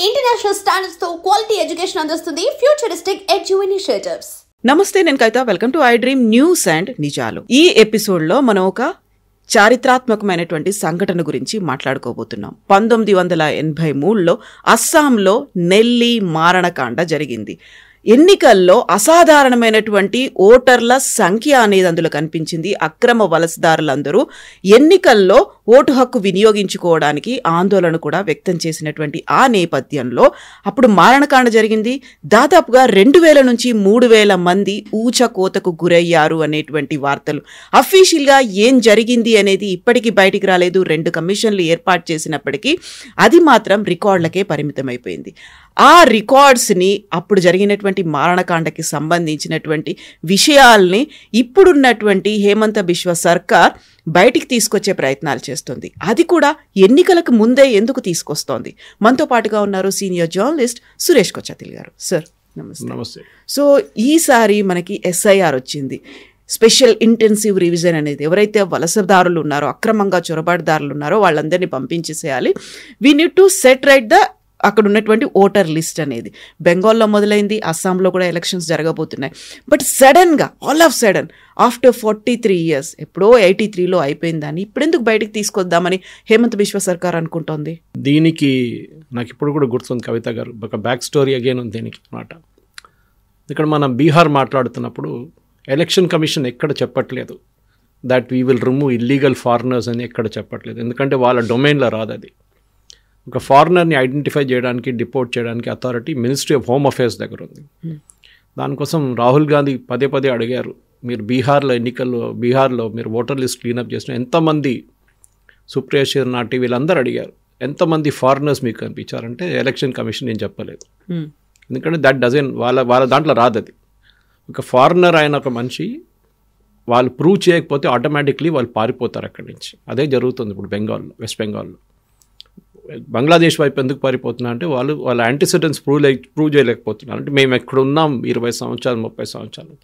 International standards తో quality education అందిస్తుంది futuristic edu initiatives. నమస్తే, నేను Kavitha. Welcome to iDream News and నిజాలు. ఈ ఎపిసోడ్ లో మనం ఒక చారిత్రాత్మకమైనటువంటి సంఘటన గురించి మాట్లాడుకోబోతున్నాం. 1983లో అస్సాంలో నెల్లి మారణకాండ జరిగింది. ఎన్నికల్లో అసాధారణమైనటువంటి ఓటర్ల సంఖ్య అనేది అందులో కనిపించింది. అక్రమ వలసదారులందరూ ఎన్నికల్లో ఓటు హక్కు వినియోగించుకోవడానికి ఆందోళన కూడా వ్యక్తం చేసినటువంటి ఆ నేపథ్యంలో అప్పుడు మారణకాండ జరిగింది. దాదాపుగా 2000 నుంచి 3000 మంది ఊచకోతకు గురయ్యారు అనేటువంటి వార్తలు. అఫీషియల్గా ఏం జరిగింది అనేది ఇప్పటికీ బయటికి రాలేదు. 2 కమిషన్లు ఏర్పాటు చేసినప్పటికీ అది మాత్రం రికార్డులకే పరిమితమైపోయింది. ఆ రికార్డ్స్ని, అప్పుడు జరిగినటువంటి మారణకాండకి సంబంధించినటువంటి విషయాల్ని ఇప్పుడున్నటువంటి హేమంత బిశ్వ సర్కార్ బయటికి తీసుకొచ్చే ప్రయత్నాలు చేస్తుంది. అది కూడా ఎన్నికలకు ముందే ఎందుకు తీసుకొస్తోంది? మనతో పాటుగా ఉన్నారు సీనియర్ జర్నలిస్ట్ సురేష్ కొచ్చాతిల్ గారు. సార్ నమస్తే. సో ఈసారి మనకి SIR వచ్చింది, స్పెషల్ ఇంటెన్సివ్ రివిజన్ అనేది. ఎవరైతే వలసదారులు ఉన్నారో, అక్రమంగా చొరబాటుదారులు ఉన్నారో వాళ్ళందరినీ పంపించేసేయాలి. We need to set right the అక్కడ ఉన్నటువంటి ఓటర్ లిస్ట్ అనేది. బెంగాల్లో మొదలైంది, అస్సాంలో కూడా ఎలక్షన్స్ జరగబోతున్నాయి. బట్ సడన్గా, all of sudden, after 43 years, ఎప్పుడో 83లో అయిపోయిందని ఇప్పుడెందుకు బయటకు తీసుకొద్దామని హేమంత్ బిశ్వ సర్కార్ అనుకుంటోంది? దీనికి నాకు ఇప్పుడు కూడా గుర్తుంది కవిత గారు, ఒక బ్యాక్ స్టోరీ అగైన్ ఉంది దీనికి మాట. ఇక్కడ మనం బీహార్ మాట్లాడుతున్నప్పుడు ఎలక్షన్ కమిషన్ ఎక్కడ చెప్పట్లేదు that we will remove illegal foreigners అని ఎక్కడ చెప్పట్లేదు. ఎందుకంటే వాళ్ళ డొమైన్లో రాదు అది. ఒక ఫారినర్ని ఐడెంటిఫై చేయడానికి, డిపోర్ట్ చేయడానికి authority ministry of home affairs దగ్గర ఉంది. దానికోసం రాహుల్ గాంధీ పదే అడిగారు, మీరు బీహార్లో మీరు ఓటర్ లిస్ట్ క్లీనప్ చేసిన ఎంతమంది, సుప్రియ శర్నాటి వీళ్ళందరూ అడిగారు, ఎంతమంది ఫారినర్స్ మీకు కనిపించారంటే ఎలక్షన్ కమిషన్ నేను చెప్పలేదు. ఎందుకంటే దట్ డజన్ వాళ్ళ దాంట్లో రాదు అది. ఒక ఫారినర్ అయిన ఒక మనిషి వాళ్ళు ప్రూవ్ చేయకపోతే ఆటోమేటిక్లీ వాళ్ళు పారిపోతారు అక్కడి నుంచి. అదే జరుగుతుంది ఇప్పుడు బెంగాల్లో, వెస్ట్ బెంగాల్లో. బంగ్లాదేశ్ వైపు ఎందుకు పారిపోతున్నారు అంటే వాళ్ళ యాంటీసిడెంట్స్ ప్రూవ్ చేయలేకపోతున్నారు. అంటే మేము ఎక్కడ ఉన్నాం 20 సంవత్సరాలు 30 సంవత్సరాలు.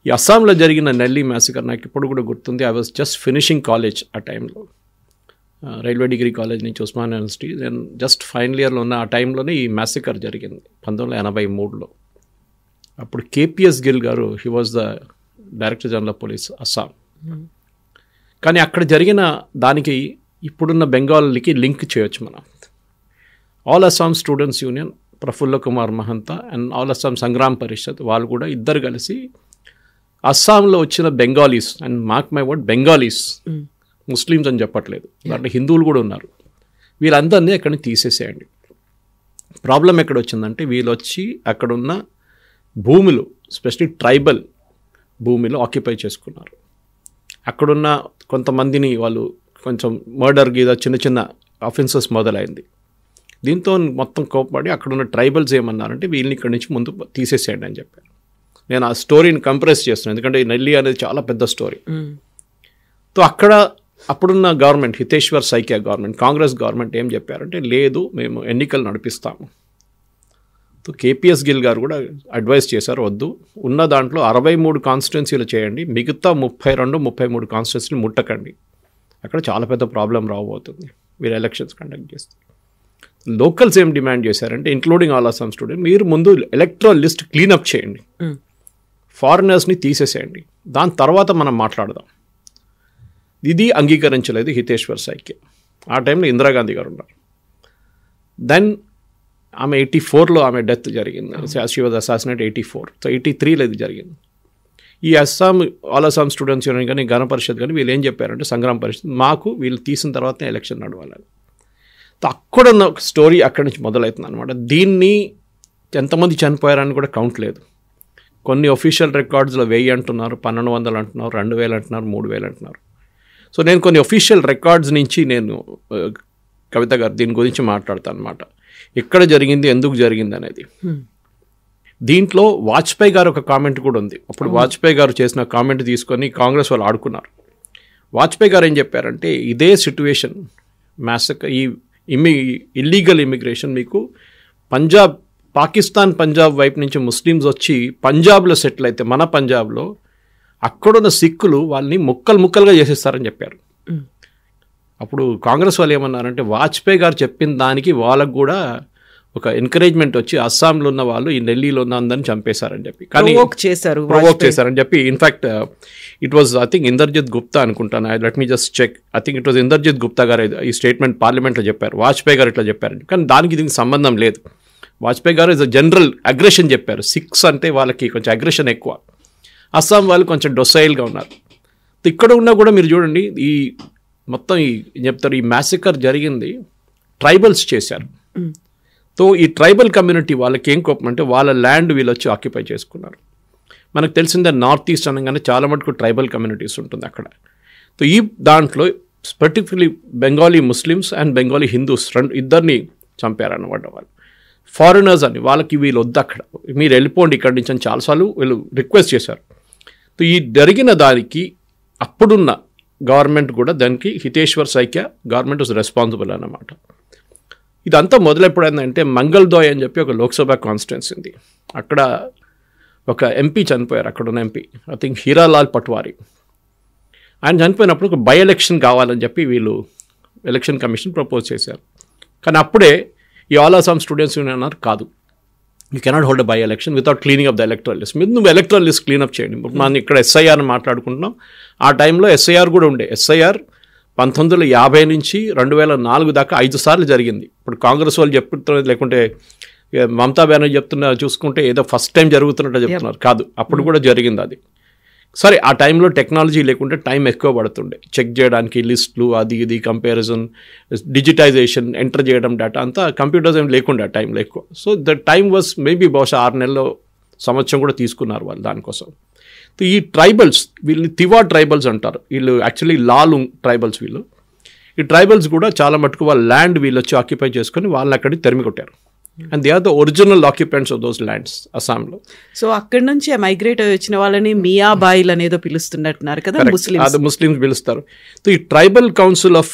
ఈ అస్సాంలో జరిగిన నెల్లీ మ్యాసకర్ నాకు ఇప్పుడు కూడా గుర్తుంది. I was just finishing college ఆ టైంలో, రైల్వే డిగ్రీ కాలేజ్ నుంచి ఉస్మానియా యూనివర్సిటీ. నేను జస్ట్ ఫైనల్ ఇయర్లో ఉన్న ఆ టైంలోనే ఈ మ్యాసకర్ జరిగింది 1983లో. అప్పుడు KPS Gill garu, he was the director general of police Assam. కానీ అక్కడ జరిగిన దానికి ఇప్పుడున్న బెంగాల్కి లింక్ చేయొచ్చు మనం. All Assam Students Union, Prafulla Kumar Mahanta and All Assam Sangram Parishad, వాళ్ళు కూడా ఇద్దరు కలిసి అస్సాంలో వచ్చిన Bengalis, and mark my word Bengalis, Muslims అని చెప్పట్లేదు, దాంట్లో హిందువులు కూడా ఉన్నారు, వీళ్ళందరినీ అక్కడి నుంచి తీసేసేయండి. ప్రాబ్లం ఎక్కడ వచ్చిందంటే వీళ్ళు వచ్చి అక్కడున్న భూములు, స్పెషల్లీ ట్రైబల్ భూమిలో ఆక్యుపై చేసుకున్నారు. అక్కడున్న కొంతమందిని వాళ్ళు కొంచెం మర్డర్ గీద చిన్న అఫెన్సెస్ మొదలైంది. దీంతో మొత్తం కోపపడి అక్కడున్న ట్రైబల్స్ ఏమన్నారంటే వీళ్ళని ఇక్కడి నుంచి ముందు తీసేసేయండి అని చెప్పారు. నేను ఆ స్టోరీని కంప్రెస్ చేస్తున్నాను ఎందుకంటే నెల్లి అనేది చాలా పెద్ద స్టోరీ. సో అక్కడ అప్పుడున్న government, Hiteswar Saikia government, Congress government ఏం చెప్పారంటే లేదు, మేము ఎన్నికలు నడిపిస్తాము. సో KPS గిల్ గారు కూడా అడ్వైస్ చేశారు, వద్దు, ఉన్న దాంట్లో 63 కాన్స్టిట్యున్సీలు చేయండి, మిగతా 32-33 కాన్స్టిట్యున్సీలు ముట్టకండి, అక్కడ చాలా పెద్ద ప్రాబ్లం రాబోతుంది మీరు ఎలక్షన్స్ కండక్ట్ చేస్తే. లోకల్స్ ఏం డిమాండ్ చేశారంటే, ఇంక్లూడింగ్ ఆల్ అస్సాం స్టూడెంట్, మీరు ముందు ఎలక్ట్రల్ లిస్ట్ క్లీనప్ చేయండి, ఫారినర్స్ని తీసేసేయండి, దాని తర్వాత మనం మాట్లాడదాం. ఇది అంగీకరించలేదు హితేశ్వర్ సైకియా. ఆ టైంలో ఇందిరాగాంధీ గారు ఉన్నారు. దెన్ ఆమె 84లో ఆమె డెత్ జరిగింది. She was assassinate 84. సో 83లో ఇది జరిగింది. ఈ ఆల్ అస్సాం స్టూడెంట్స్ యూనియన్ కానీ, గణ పరిషత్ కానీ వీళ్ళు ఏం చెప్పారంటే, సంగ్రామ్ పరిషత్, మాకు వీళ్ళు తీసిన తర్వాతనే ఎలక్షన్ నడవాలని. అక్కడున్న ఒక స్టోరీ అక్కడి నుంచి మొదలవుతుంది అనమాట. దీన్ని ఎంతమంది చనిపోయారని కూడా కౌంట్ లేదు. కొన్ని ఒఫీషియల్ రికార్డ్స్లో 1000 అంటున్నారు, 1200 అంటున్నారు, 2000 అంటున్నారు, 3000 అంటున్నారు. సో నేను కొన్ని ఒఫీషియల్ రికార్డ్స్ నుంచి నేను కవిత గారు దీని గురించి మాట్లాడతాను అనమాట. ఎక్కడ జరిగింది, ఎందుకు జరిగింది అనేది. దీంట్లో వాజ్పేయి గారు ఒక కామెంట్ కూడా ఉంది. అప్పుడు వాజ్పేయి గారు చేసిన కామెంట్ తీసుకొని కాంగ్రెస్ వాళ్ళు ఆడుకున్నారు. వాజ్పేయి గారు ఏం చెప్పారంటే, ఇదే సిట్యువేషన్ మ్యాసకర్, ఈ ఇల్లీగల్ ఇమిగ్రేషన్ మీకు పాకిస్తాన్ పంజాబ్ వైపు నుంచి ముస్లిమ్స్ వచ్చి పంజాబ్లో సెటిల్ అయితే, మన పంజాబ్లో అక్కడున్న సిక్కులు వాళ్ళని ముక్కలుగా చేసేస్తారని చెప్పారు. అప్పుడు కాంగ్రెస్ వాళ్ళు ఏమన్నారంటే వాజ్పేయి గారు చెప్పిన దానికి వాళ్ళకు కూడా ఒక ఎంకరేజ్మెంట్ వచ్చి అస్సాంలో ఉన్న వాళ్ళు ఈ ఢిల్లీలో ఉన్న అందరిని చంపేశారని చెప్పి, కానీ ప్రొవోక్ చేశారని చెప్పి. In fact it was I think Inderjit Gupta అనుకుంటాను, let me just check, I think it was Inderjit Gupta garu ఈ స్టేట్మెంట్ పార్లమెంట్లో చెప్పారు, వాజ్పేయి గారు ఇట్లా చెప్పారు. కానీ దానికి దీనికి సంబంధం లేదు. వాజ్పేయి గారు ఇస్ అ జనరల్ అగ్రెషన్ చెప్పారు. సిక్స్ అంటే వాళ్ళకి కొంచెం అగ్రెషన్ ఎక్కువ, అస్సాం వాళ్ళు కొంచెం డొసైల్గా ఉన్నారు. ఇక్కడ ఉన్నా కూడా మీరు చూడండి, ఈ మొత్తం ఏం చెప్తారు, ఈ మ్యాసికర్ జరిగింది ట్రైబల్స్ చేశారు. సో ఈ ట్రైబల్ కమ్యూనిటీ వాళ్ళకి ఏం కోపం అంటే వాళ్ళ ల్యాండ్ వీళ్ళు వచ్చి ఆక్యుపై చేసుకున్నారు. మనకు తెలిసిందే నార్త్ ఈస్ట్ అనగానే చాలా మటుకు ట్రైబల్ కమ్యూనిటీస్ ఉంటుంది అక్కడ. సో ఈ దాంట్లో particularly Bengali Muslims and Bengali Hindus ఇద్దరిని చంపారన్నమాట. వాళ్ళు ఫారినర్స్ అని, వాళ్ళకి వీళ్ళు వద్దు అక్కడ, మీరు వెళ్ళిపోండి ఇక్కడి నుంచి అని చాలాసార్లు వీళ్ళు రిక్వెస్ట్ చేశారు. సో ఈ జరిగిన దానికి అప్పుడున్న గవర్నమెంట్ కూడా దానికి హితేశ్వర్ సైకియా గవర్నమెంట్ వాజ్ రెస్పాన్సిబుల్ అన్నమాట. ఇదంతా మొదలెప్పుడైందంటే మంగళదోయ్ అని చెప్పి ఒక లోక్సభ కాన్స్టిట్యున్సీ ఉంది, అక్కడ ఒక ఎంపీ చనిపోయారు, అక్కడ ఉన్న MP I think Hiralal patwari. ఆయన చనిపోయినప్పుడు ఒక బై ఎలక్షన్ కావాలని చెప్పి వీళ్ళు ఎలక్షన్ కమిషన్ ప్రపోజ్ చేశారు. కానీ అప్పుడే ఈ ఆల్ అస్సాం స్టూడెంట్స్ యూనియన్ అన్నారు కాదు, you cannot hold by election without cleaning up the electoral list. మీరు నువ్వు ఎలక్ట్రల్ లిస్ట్ క్లీనప్ చేయండి. మనం ఇక్కడ ఎస్ఐఆర్ని మాట్లాడుకుంటున్నాం, ఆ టైంలో ఎస్ఐఆర్ కూడా ఉండే. ఎస్ఐఆర్ 1950 నుంచి 2004 దాకా 5 సార్లు జరిగింది. ఇప్పుడు కాంగ్రెస్ వాళ్ళు చెప్తున్నారు, లేకుంటే మమతా బెనర్జీ చెప్తున్నారు, చూసుకుంటే ఏదో ఫస్ట్ టైం జరుగుతున్నట్టు చెప్తున్నారు, కాదు, అప్పుడు కూడా జరిగింది అది. సరే, ఆ టైంలో టెక్నాలజీ లేకుంటే టైం ఎక్కువ పడుతుండే చెక్ చేయడానికి, లిస్టులు అది ఇది కంపారిజన్, డిజిటైజేషన్, ఎంటర్ చేయడం డేటా అంతా కంప్యూటర్స్ ఏం లేకుండా ఆ టైంలో ఎక్కువ. So the time was maybe బహుశా 6 నెలల్లో సంవత్సరం కూడా తీసుకున్నారు వాళ్ళు దానికోసం. ఈ ట్రైబల్స్, వీళ్ళు తివా ట్రైబల్స్ అంటారు, వీళ్ళు యాక్చువల్లీ లాలుంగ్ ట్రైబల్స్. వీళ్ళు ఈ ట్రైబల్స్ కూడా చాలా మటుకు వాళ్ళ ల్యాండ్ వీళ్ళు వచ్చి ఆక్యుపై చేసుకొని వాళ్ళని అక్కడికి తరిమి కొట్టారు. And they are the original occupants of those lands అస్సాంలో. సో అక్కడి నుంచి మైగ్రేట్ వచ్చిన వాళ్ళని మియాబాయిల్ అనేదో పిలుస్తున్నట్టున్నారు కదా, ముస్లిమ్స్ పిలుస్తారు. సో ఈ ట్రైబల్ కౌన్సిల్ ఆఫ్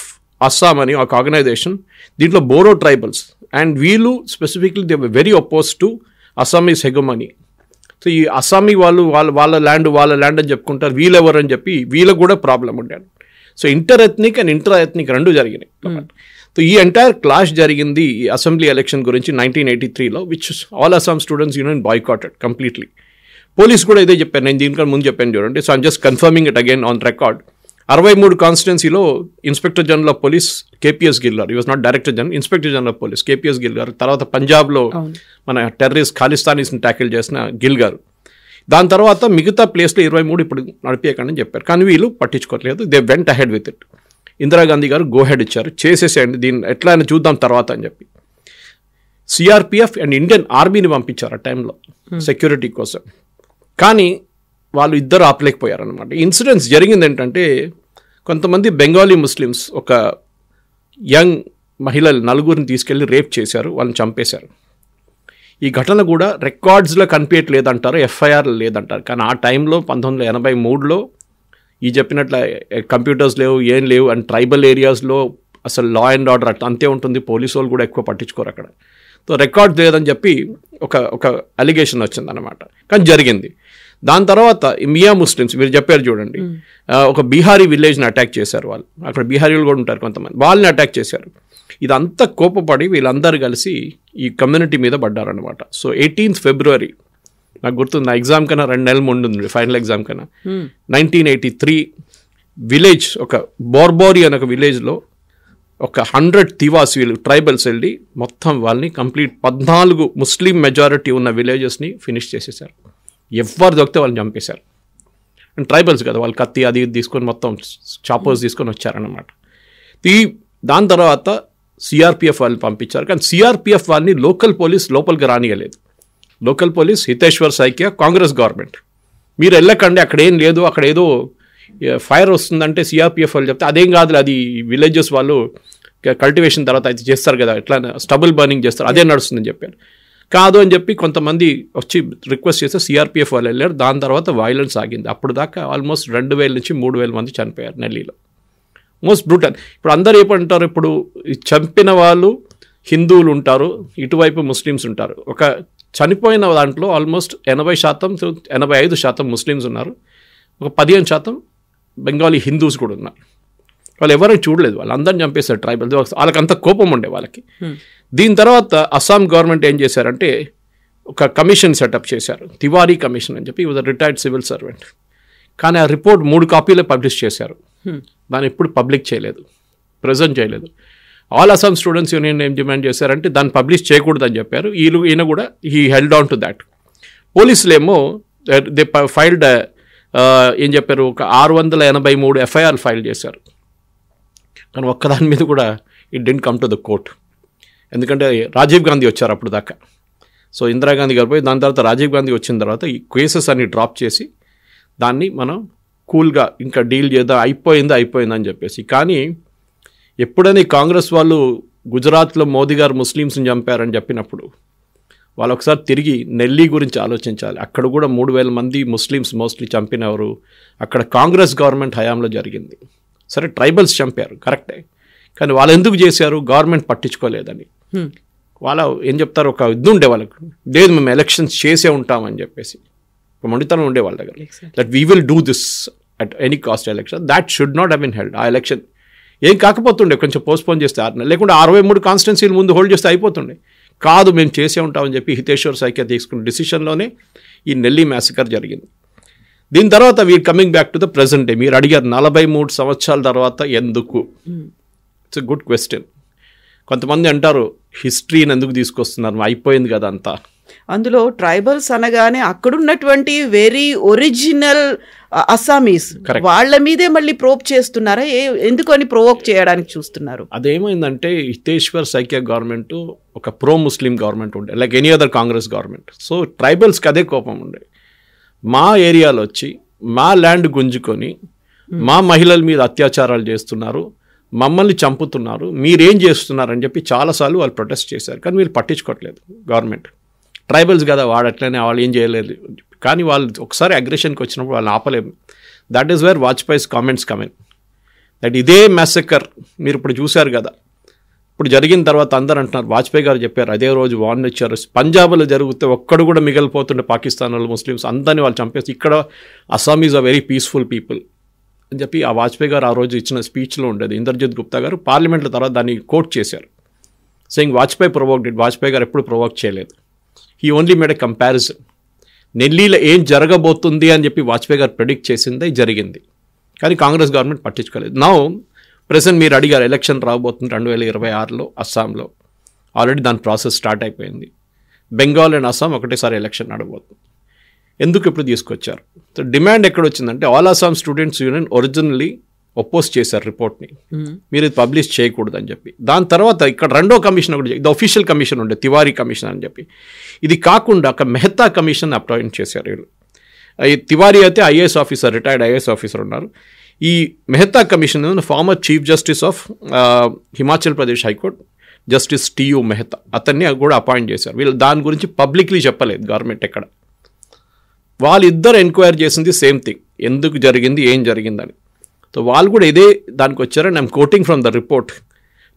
అస్సాం అని ఒక ఆర్గనైజేషన్, దీంట్లో బోరో ట్రైబల్స్, అండ్ వీళ్ళు specifically they very oppose to Assamese hegemony. So ఈ అస్సామీ వాళ్ళు వాళ్ళ ల్యాండ్ అని చెప్పుకుంటారు, వీళ్ళెవరు అని చెప్పి వీళ్ళకు కూడా ప్రాబ్లం ఉండేది. So inter ethnic and intra ethnic రెండు జరిగినాయి. సో ఈ ఎంటైర్ క్లాష్ జరిగింది ఈ అసెంబ్లీ ఎలక్షన్ గురించి 1983లో, which All Assam Students Union boycotted completely. Police కూడా ఇదే చెప్పారు, నేను దీనికన్నా ముందు చెప్పాను చూడండి. So I'm just confirming it again on record. 63 కాన్స్టిట్యున్సీలో inspector general of police KPS Gill garu, he was not director general, inspector general of police KPS Gill garu. తర్వాత పంజాబ్లో మన టెర్రరిస్ట్ ఖాలిస్తానీస్ని ట్యాకిల్ చేసిన గిల్ గారు. దాని తర్వాత మిగతా ప్లేస్లో 23 ఇప్పుడు నడిపేయకండి చెప్పారు, కానీ వీళ్ళు పట్టించుకోవట్లేదు. They went ahead with it. Indira Gandhi గారు గో హెడ్ ఇచ్చారు, చేసేసేయండి దీన్ని, ఎట్లా అయినా చూద్దాం తర్వాత అని చెప్పి. సిఆర్పిఎఫ్ అండ్ ఇండియన్ ఆర్మీని పంపించారు ఆ టైంలో సెక్యూరిటీ కోసం, కానీ వాళ్ళు ఇద్దరు ఆపలేకపోయారనమాట. ఇన్సిడెంట్స్ జరిగింది ఏంటంటే, కొంతమంది బెంగాలీ ముస్లిమ్స్ ఒక యంగ్ మహిళలు 4 తీసుకెళ్ళి రేప్ చేశారు, వాళ్ళని చంపేశారు. ఈ ఘటన కూడా రికార్డ్స్లో కనిపించట్లేదంటారు, ఎఫ్ఐఆర్ లేదంటారు. కానీ ఆ టైంలో 1983లో ఈ చెప్పినట్ల కంప్యూటర్స్ లేవు, ఏం లేవు, అండ్ ట్రైబల్ ఏరియాస్లో అసలు లా అండ్ ఆర్డర్ అట్లా అంతే ఉంటుంది, పోలీసు వాళ్ళు కూడా ఎక్కువ పట్టించుకోరు అక్కడ. సో రికార్డ్ లేదని చెప్పి ఒక అలిగేషన్ వచ్చిందనమాట, కానీ జరిగింది. దాని తర్వాత మియా ముస్లిమ్స్ మీరు చెప్పారు చూడండి, ఒక బీహారీ విలేజ్ని అటాక్ చేశారు వాళ్ళు, అక్కడ బీహారీలు కూడా ఉంటారు కొంతమంది, వాళ్ళని అటాక్ చేశారు. ఇదంతా కోపపడి వీళ్ళందరూ కలిసి ఈ కమ్యూనిటీ మీద పడ్డారనమాట. సో 18th February నాకు గుర్తుంది, నా ఎగ్జామ్ కన్నా 2 నెలల ముందు ఉంది, ఫైనల్ ఎగ్జామ్ కన్నా. 1983 విలేజ్, ఒక బోర్బోరి అనే ఒక విలేజ్లో ఒక 100 తివాస్ వీళ్ళు ట్రైబల్స్ వెళ్ళి మొత్తం వాళ్ళని కంప్లీట్ 14 ముస్లిం మెజారిటీ ఉన్న విలేజెస్ని ఫినిష్ చేసేసారు. ఎవరు దొరికితే వాళ్ళని చంపేశారు. అండ్ ట్రైబల్స్ కదా, వాళ్ళు కత్తి అది తీసుకొని మొత్తం చాపర్స్ తీసుకొని వచ్చారన్నమాట. దాని తర్వాత సిఆర్పిఎఫ్ వాళ్ళని పంపించారు, కానీ సిఆర్పిఎఫ్ వాళ్ళని లోకల్ పోలీస్ లోపలికి రానియలేదు. Local police Hiteswar Saikia Congress government, మీరు వెళ్ళకండి, అక్కడ ఏం లేదు, అక్కడ ఏదో ఫైర్ వస్తుందంటే సిఆర్పిఎఫ్ వాళ్ళు చెప్తే అదేం కాదు, అది విలేజెస్ వాళ్ళు కల్టివేషన్ తర్వాత అయితే చేస్తారు కదా, ఎట్లా స్టబుల్ బర్నింగ్ చేస్తారు, అదే నడుస్తుందని చెప్పారు. కాదు అని చెప్పి కొంతమంది వచ్చి రిక్వెస్ట్ చేస్తే సిఆర్పిఎఫ్ వాళ్ళు వెళ్ళారు. దాని తర్వాత వైలెన్స్ ఆగింది. అప్పుడు దాకా ఆల్మోస్ట్ 2000 నుంచి 3000 మంది చనిపోయారు నెల్లీలో. Most brutal. ఇప్పుడు అందరూ ఏమంటారు, ఇప్పుడు చంపిన వాళ్ళు హిందువులు ఉంటారు, ఇటువైపు ముస్లిమ్స్ ఉంటారు. ఒక చనిపోయిన దాంట్లో ఆల్మోస్ట్ 80% to 85% ముస్లిమ్స్ ఉన్నారు, ఒక 15% బెంగాలీ హిందూస్ కూడా ఉన్నారు. వాళ్ళు ఎవరైనా చూడలేదు, వాళ్ళందరిని చంపేశారు ట్రైబల్. వాళ్ళకి అంత కోపం ఉండే వాళ్ళకి. దీని తర్వాత అస్సాం గవర్నమెంట్ ఏం చేశారంటే ఒక కమిషన్ సెటప్ చేశారు, తివారీ కమిషన్ అని చెప్పి. ఈ వాజ్ రిటైర్డ్ సివిల్ సర్వెంట్. కానీ ఆ రిపోర్ట్ 3 కాపీలే పబ్లిష్ చేశారు, దాన్ని ఎప్పుడు పబ్లిక్ చేయలేదు, ప్రజెంట్ చేయలేదు. ఆల్ అస్సాం స్టూడెంట్స్ యూనియన్ ఏం డిమాండ్ చేశారంటే దాన్ని పబ్లిష్ చేయకూడదని చెప్పారు. ఈయన కూడా he held on to that. పోలీసులేమో దే ఫైల్డ్ ఏం చెప్పారు, ఒక 683 ఎఫ్ఐఆర్ ఫైల్ చేశారు. కానీ ఒక్కదాని మీద కూడా it didn't come to the court. ఎందుకంటే రాజీవ్ గాంధీ వచ్చారు అప్పుడు దాకా. సో ఇందిరాగాంధీ గారు పోయి దాని తర్వాత రాజీవ్ గాంధీ వచ్చిన తర్వాత ఈ కేసెస్ అన్ని డ్రాప్ చేసి దాన్ని మనం కూల్గా ఇంకా డీల్ చేద్దాం, అయిపోయిందని చెప్పేసి. కానీ ఎప్పుడైనా కాంగ్రెస్ వాళ్ళు గుజరాత్లో మోదీ గారు ముస్లిమ్స్ని చంపారని చెప్పినప్పుడు వాళ్ళు ఒకసారి తిరిగి నెల్లీ గురించి ఆలోచించాలి. అక్కడ కూడా 3,000 మంది ముస్లిమ్స్ మోస్ట్లీ చంపినవారు అక్కడ కాంగ్రెస్ గవర్నమెంట్ హయాంలో జరిగింది. సరే ట్రైబల్స్ చంపారు కరెక్టే, కానీ వాళ్ళు ఎందుకు చేశారు, గవర్నమెంట్ పట్టించుకోలేదని. వాళ్ళ ఏం చెప్తారు, ఒక ఇది ఉండే వాళ్ళకు, లేదు మేము ఎలక్షన్స్ చేసే ఉంటామని చెప్పేసి ఒక మొండితనం ఉండే వాళ్ళ దగ్గర. That we will do this at any cost election. That should not have been held. ఆ ఎలక్షన్ ఏం కాకపోతుండే, కొంచెం పోస్ట్పోన్ చేస్తే 6 నెలలు, లేకుంటే 63 కాన్స్టిట్యున్సీలు ముందు హోల్డ్ చేస్తే అయిపోతుండే. కాదు మేము చేసే ఉంటామని చెప్పి హితేశ్వర్ సైకియా తీసుకున్న డిసిషన్లోనే ఈ నెల్లీ మ్యాసకర్ జరిగింది. దీని తర్వాత we are coming back to the present day. మీరు అడిగారు 43 సంవత్సరాల తర్వాత ఎందుకు. It's a good question. కొంతమంది అంటారు హిస్టరీని ఎందుకు తీసుకొస్తున్నారు, అయిపోయింది కదా అంతా. అందులో ట్రైబల్స్ అనగానే అక్కడున్నటువంటి వెరీ ఒరిజినల్ అస్సామీస్ వాళ్ళ మీదే మళ్ళీ ప్రోప్ చేస్తున్నారా, ఎందుకని ప్రొవోక్ చేయడానికి చూస్తున్నారు? అదేమైందంటే హితేశ్వర్ సైకియా గవర్నమెంట్ ఒక ప్రో ముస్లిం గవర్నమెంట్ ఉండే, like any other Congress government. So ట్రైబల్స్కి అదే కోపం ఉండే, మా ఏరియాలో వచ్చి మా ల్యాండ్ గుంజుకొని మా మహిళల మీద అత్యాచారాలు చేస్తున్నారు, మమ్మల్ని చంపుతున్నారు, మీరేం చేస్తున్నారని చెప్పి చాలాసార్లు వాళ్ళు ప్రొటెస్ట్ చేశారు. కానీ వీళ్ళు పట్టించుకోవట్లేదు గవర్నమెంట్. ట్రైబల్స్ కదా వాడట్లనే, వాళ్ళు ఏం చేయలేదు. కానీ వాళ్ళు ఒకసారి అగ్రెషన్కి వచ్చినప్పుడు వాళ్ళని ఆపలేము. That is where Vajpayee's comments coming. That ఇదే మ్యాసకర్ మీరు ఇప్పుడు చూశారు కదా, ఇప్పుడు జరిగిన తర్వాత అందరూ అంటున్నారు, వాజ్పేయి గారు చెప్పారు అదే రోజు వార్న్ ఇచ్చారు, పంజాబ్లో జరిగితే ఒక్కడు కూడా మిగిలిపోతుండే పాకిస్తాన్ వాళ్ళు ముస్లిమ్స్ అందరినీ వాళ్ళు చంపేసి, ఇక్కడ Assamese are very peaceful people అని చెప్పి ఆ వాజ్పేయి గారు ఆ రోజు ఇచ్చిన స్పీచ్లో ఉండేది. ఇంద్రజిత్ గుప్తా గారు పార్లమెంట్లో తర్వాత దాన్ని కోట్ చేశారు, saying Vajpayee provoked it. Vajpayee garu ఎప్పుడు ప్రొవోక్ చేయలేదు. He only made a comparison. నెల్లీలో ఏం జరగబోతుంది అని చెప్పి వాజ్పేయి గారు ప్రెడిక్ట్ చేసిందే జరిగింది. కానీ కాంగ్రెస్ గవర్నమెంట్ పట్టించుకోలేదు. నౌ ప్రెసెంట్ మీరు అడిగారు ఎలక్షన్ రాబోతుంది 2026లో అస్సాంలో. ఆల్రెడీ దాని ప్రాసెస్ స్టార్ట్ అయిపోయింది. బెంగాల్ అండ్ అస్సాం ఒకటేసారి ఎలక్షన్ నడబోతుంది. ఎందుకు ఇప్పుడు తీసుకొచ్చారు? సో డిమాండ్ ఎక్కడ వచ్చిందంటే All Assam Students Union originally oppose చేశారు రిపోర్ట్ని, మీరు ఇది పబ్లిష్ చేయకూడదు అని చెప్పి. దాని తర్వాత ఇక్కడ రెండో కమిషన్ ఒకటి, ఇది అఫీషియల్ కమిషన్ ఉండే తివారీ కమిషన్ అని చెప్పి. ఇది కాకుండా ఒక మెహతా కమిషన్ అపాయింట్ చేశారు వీళ్ళు. ఈ తివారీ అయితే IAS officer, retired IAS officer ఉన్నారు. ఈ Mehta commission former chief justice of Himachal Pradesh high court justice TU Mehta, అతన్ని కూడా అపాయింట్ చేశారు. వీళ్ళు దాని గురించి పబ్లిక్లీ చెప్పలేదు గవర్నమెంట్ ఎక్కడ. వాళ్ళిద్దరు ఎంక్వైరీ చేసింది సేమ్ థింగ్, ఎందుకు జరిగింది, ఏం జరిగిందని. సో వాళ్ళు కూడా ఇదే దానికి వచ్చారు. And I'm coating from the report,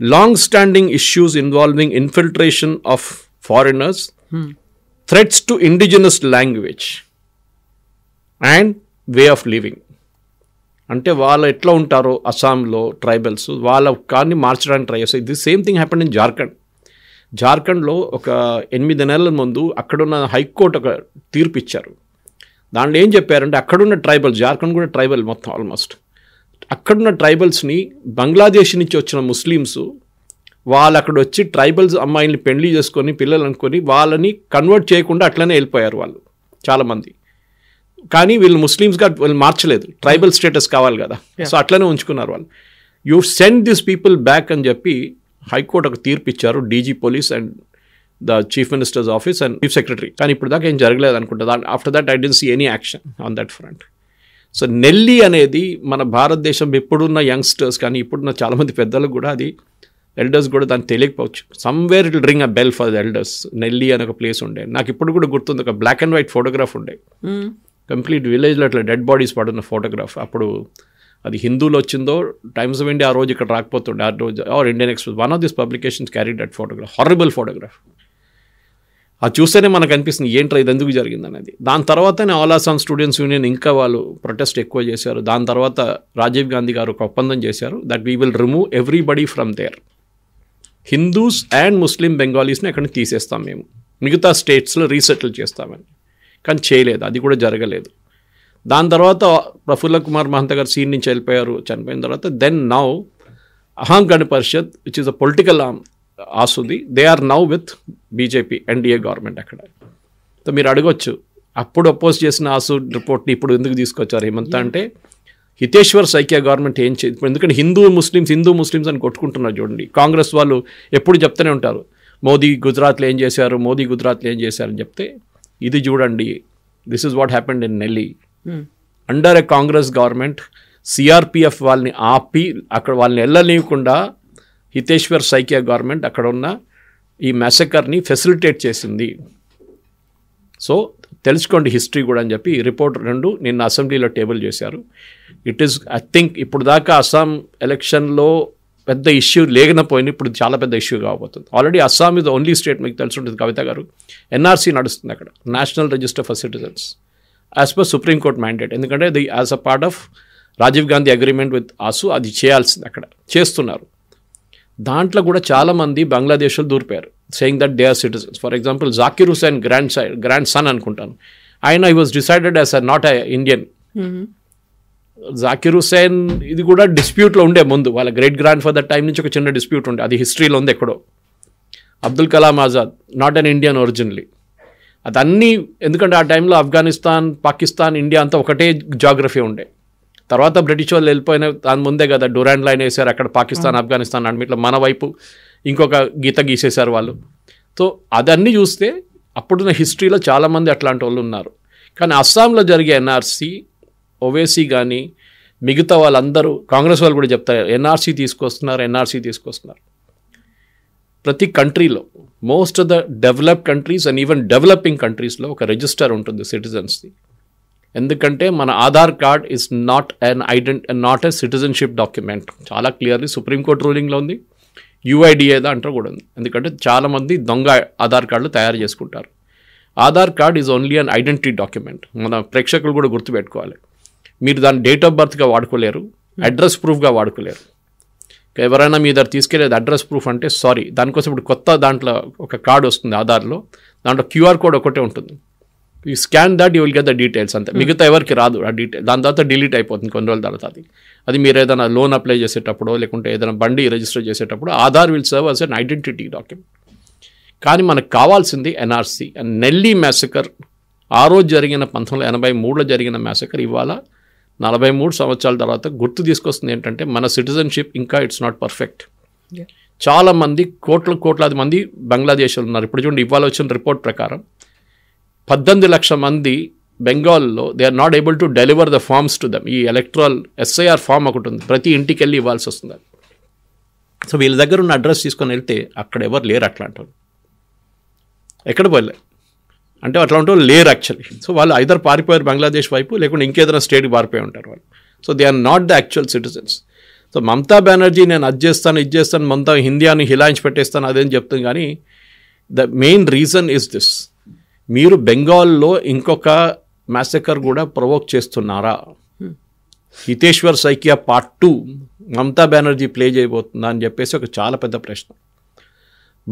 long standing issues involving infiltration of foreigners, threats to indigenous language and way of living. అంటే వాళ్ళు ఎట్లా ఉంటారో అస్సాంలో ట్రైబల్స్, వాళ్ళ కానీ మార్చడానికి ట్రై చేస్తారు. ఇది same thing happened in Jharkhand. జార్ఖండ్లో ఒక 8 నెలల ముందు అక్కడున్న హైకోర్టు ఒక తీర్పు ఇచ్చారు. దాంట్లో ఏం చెప్పారంటే అక్కడున్న ట్రైబల్స్, జార్ఖండ్ కూడా ట్రైబల్ మొత్తం ఆల్మోస్ట్, అక్కడున్న ట్రైబల్స్ని బంగ్లాదేశ్ నుంచి వచ్చిన ముస్లిమ్స్ వాళ్ళు అక్కడ వచ్చి ట్రైబల్స్ అమ్మాయిల్ని పెళ్లి చేసుకొని పిల్లలు అనుకొని వాళ్ళని కన్వర్ట్ చేయకుండా అట్లనే వెళ్ళిపోయారు వాళ్ళు చాలామంది. కానీ వీళ్ళు ముస్లిమ్స్గా వీళ్ళు మార్చలేదు, ట్రైబల్ స్టేటస్ కావాలి కదా, సో అట్లనే ఉంచుకున్నారు వాళ్ళు. You send this people back అని చెప్పి హైకోర్టు ఒక తీర్పు ఇచ్చారు, DG police and the chief minister's office and chief secretary. కానీ ఇప్పుడు దాకా ఏం జరగలేదు అనుకుంటా. After that I didn't see any action on that front. So Nellie అనేది మన భారతదేశం ఇప్పుడున్న యంగ్స్టర్స్ కానీ ఇప్పుడున్న చాలామంది పెద్దలకు కూడా, అది ఎల్డర్స్ కూడా దాన్ని తెలియకపోవచ్చు. Somewhere it ring a bell for the elders. Nelly అనే ఒక ప్లేస్ ఉండే, నాకు ఇప్పుడు కూడా గుర్తుంది, ఒక బ్లాక్ అండ్ వైట్ ఫోటోగ్రాఫ్ ఉండే, కంప్లీట్ విలేజ్లో అట్లా డెడ్ బాడీస్ పడున్న ఫోటోగ్రాఫ్. అప్పుడు అది హిందూలో వచ్చిందో టైమ్స్ ఆఫ్ ఇండియా ఆ రోజు ఇక్కడ రాకపోతుండే, ఆ రోజు or Indian Express, one of this publications carry that photograph, horrible photograph. అది చూస్తేనే మనకు అనిపిస్తుంది ఏంట్రా ఇది ఎందుకు జరిగింది అనేది. దాని తర్వాతనే ఆల్ అస్సాం స్టూడెంట్స్ యూనియన్ ఇంకా వాళ్ళు ప్రొటెస్ట్ ఎక్కువ చేశారు. దాని తర్వాత రాజీవ్ గాంధీ గారు ఒక ఒప్పందం చేశారు that we will remove everybody from there. Hindus and Muslim బెంగాలీస్ని అక్కడిని తీసేస్తాం మేము, మిగతా స్టేట్స్లో రీసెటిల్ చేస్తామని. కానీ చేయలేదు, అది కూడా జరగలేదు. దాని తర్వాత ప్రఫుల్ల కుమార్ మహంత గారు సీన్ నుంచి వెళ్ళిపోయారు, చనిపోయిన తర్వాత then now Asom Gana Parishad which is a political ఆసుది, they are now with BJP NDA government అక్కడ. సో మీరు అడగొచ్చు అప్పుడు అపోజ్ చేసిన ఆసు రిపోర్ట్ని ఇప్పుడు ఎందుకు తీసుకొచ్చారు హేమంత్ అంటే, హితేశ్వర్ సైకియా గవర్నమెంట్ ఏం చేయదు. ఎందుకంటే హిందూ ముస్లిమ్స్ అని కొట్టుకుంటున్నారు చూడండి. కాంగ్రెస్ వాళ్ళు ఎప్పుడు చెప్తూనే ఉంటారు మోదీ గుజరాత్లో ఏం చేశారు అని చెప్తే, ఇది చూడండి this is what happened in Nelly. Under a Congress government CRPF వాళ్ళని ఆపి అక్కడ వాళ్ళని వెళ్ళనివ్వకుండా హితేశ్వర్ సైకియా గవర్నమెంట్ అక్కడ ఉన్న ఈ మ్యాసకర్ని ఫెసిలిటేట్ చేసింది. సో తెలుసుకోండి హిస్టరీ కూడా అని చెప్పి రిపోర్ట్ 2 నిన్న అసెంబ్లీలో టేబుల్ చేశారు. ఇట్ ఈస్ ఐ థింక్ ఇప్పుడు దాకా అస్సాం ఎలక్షన్లో పెద్ద ఇష్యూ లేకపోయినా ఇప్పుడు చాలా పెద్ద ఇష్యూ కాబోతుంది. Already Assam is only state, మీకు తెలిసి ఉంటుంది కవిత గారు, ఎన్ఆర్సీ నడుస్తుంది అక్కడ, national register for citizens, as per Supreme Court mandate. ఎందుకంటే అది as a part of Rajiv Gandhi agreement with AASU అది చేయాల్సింది, అక్కడ చేస్తున్నారు. దాంట్లో కూడా చాలామంది బంగ్లాదేశ్లో దూరిపోయారు, saying that they are citizens. For example Zakir Hussain grandson అనుకుంటాను, ఆయన he was decided as not a Indian. Zakir Hussain ఇది కూడా డిస్ప్యూట్లో ఉండే ముందు, వాళ్ళ గ్రేట్ గ్రాండ్ ఫాదర్ టైం నుంచి ఒక చిన్న డిస్ప్యూట్ ఉండే, అది హిస్టరీలో ఉంది ఎక్కడో. Abdul Kalam Azad not an Indian originally, అదన్నీ ఎందుకంటే ఆ టైంలో ఆఫ్ఘనిస్తాన్, పాకిస్తాన్, ఇండియా అంతా ఒకటే జాగ్రఫీ ఉండే. తర్వాత బ్రిటిష్ వాళ్ళు వెళ్ళిపోయిన దాని ముందే కదా డ్యూరాండ్ లైన్ వేశారు అక్కడ పాకిస్తాన్, ఆఫ్ఘనిస్తాన్ అన్నిట్లో, మన వైపు ఇంకొక గీత గీసేశారు వాళ్ళు. సో అదన్నీ చూస్తే అప్పుడున్న హిస్టరీలో చాలామంది అట్లాంటి వాళ్ళు ఉన్నారు. కానీ అస్సాంలో జరిగే ఎన్ఆర్సీ, ఓవైసీ కానీ మిగతా వాళ్ళందరూ, కాంగ్రెస్ వాళ్ళు కూడా చెప్తారు ఎన్ఆర్సీ తీసుకొస్తున్నారు. ప్రతి కంట్రీలో most of the developed countries and even developing కంట్రీస్లో ఒక రిజిస్టర్ ఉంటుంది సిటిజన్స్ది. ఎందుకంటే మన Aadhaar card is not a citizenship document, చాలా క్లియర్లీ సుప్రీంకోర్టు రూలింగ్లో ఉంది. యూఐడిఏదా అంటారు కూడా ఉంది. ఎందుకంటే చాలామంది దొంగ ఆధార్ కార్డులు తయారు చేసుకుంటారు. Aadhaar card is only an identity document. మన ప్రేక్షకులు కూడా గుర్తుపెట్టుకోవాలి, మీరు దాన్ని డేట్ ఆఫ్ బర్త్గా వాడుకోలేరు, అడ్రస్ ప్రూఫ్గా వాడుకోలేరు. ఎవరైనా మీ దగ్గర తీసుకెళ్ళేది అడ్రస్ ప్రూఫ్ అంటే సారీ, దానికోసం ఇప్పుడు కొత్త దాంట్లో ఒక కార్డు వస్తుంది ఆధార్లో, దాంట్లో క్యూఆర్ కోడ్ ఒకటే ఉంటుంది. You scan that you will get the details అంతే, మిగతా ఎవరికి రాదు ఆ డీటెయిల్. దాని తర్వాత డిలీట్ అయిపోతుంది కొన్ని రోజుల తర్వాత. అది మీరు ఏదైనా లోన్ అప్లై చేసేటప్పుడు లేకుంటే ఏదైనా బండి రిజిస్టర్ చేసేటప్పుడు Aadhaar will serve as an identity document. కానీ మనకు కావాల్సింది ఎన్ఆర్సీ. నెల్లీ మ్యాసకర్ ఆ రోజు జరిగిన 1983లో జరిగిన మ్యాసకర్ ఇవాళ 43 సంవత్సరాల తర్వాత గుర్తు తీసుకొస్తుంది ఏంటంటే మన సిటిజన్షిప్ ఇంకా ఇట్స్ నాట్ పర్ఫెక్ట్. చాలామంది కోట్లాది మంది బంగ్లాదేశ్లో ఉన్నారు. ఇప్పుడు చూడండి ఇవాళ వచ్చిన రిపోర్ట్ ప్రకారం 18 లక్షల మంది బెంగాల్లో they are not able to deliver the forms to them. ఈ ఎలక్ట్రల్ ఎస్ఐఆర్ ఫామ్ ఒకటి ఉంది, ప్రతి ఇంటికి వెళ్ళి ఇవ్వాల్సి వస్తుంది. సో వీళ్ళ దగ్గర ఉన్న అడ్రస్ తీసుకొని వెళ్తే అక్కడ ఎవరు లేరు అట్లాంటి వాళ్ళు, ఎక్కడ పోలే అంటే అట్లాంటి వాళ్ళు లేరు యాక్చువల్లీ. సో వాళ్ళు ఐదర్ పారిపోయారు బంగ్లాదేశ్ వైపు, లేకుంటే ఇంకేదైనా స్టేట్కి పారిపోయి ఉంటారు వాళ్ళు. So they are not the actual citizens. So Mamata Banerjee నేను అది చేస్తాను మమతా హిందీని హిలాయించి పెట్టేస్తాను అదేం చెప్తాను. కానీ the main reason is this, మీరు బెంగాల్లో ఇంకొక మ్యాసకర్ కూడా ప్రొవోక్ చేస్తున్నారా? హితేశ్వర్ సైకియా పార్ట్ 2 మమతా బెనర్జీ ప్లే చేయబోతుందా అని చెప్పేసి ఒక చాలా పెద్ద ప్రశ్న.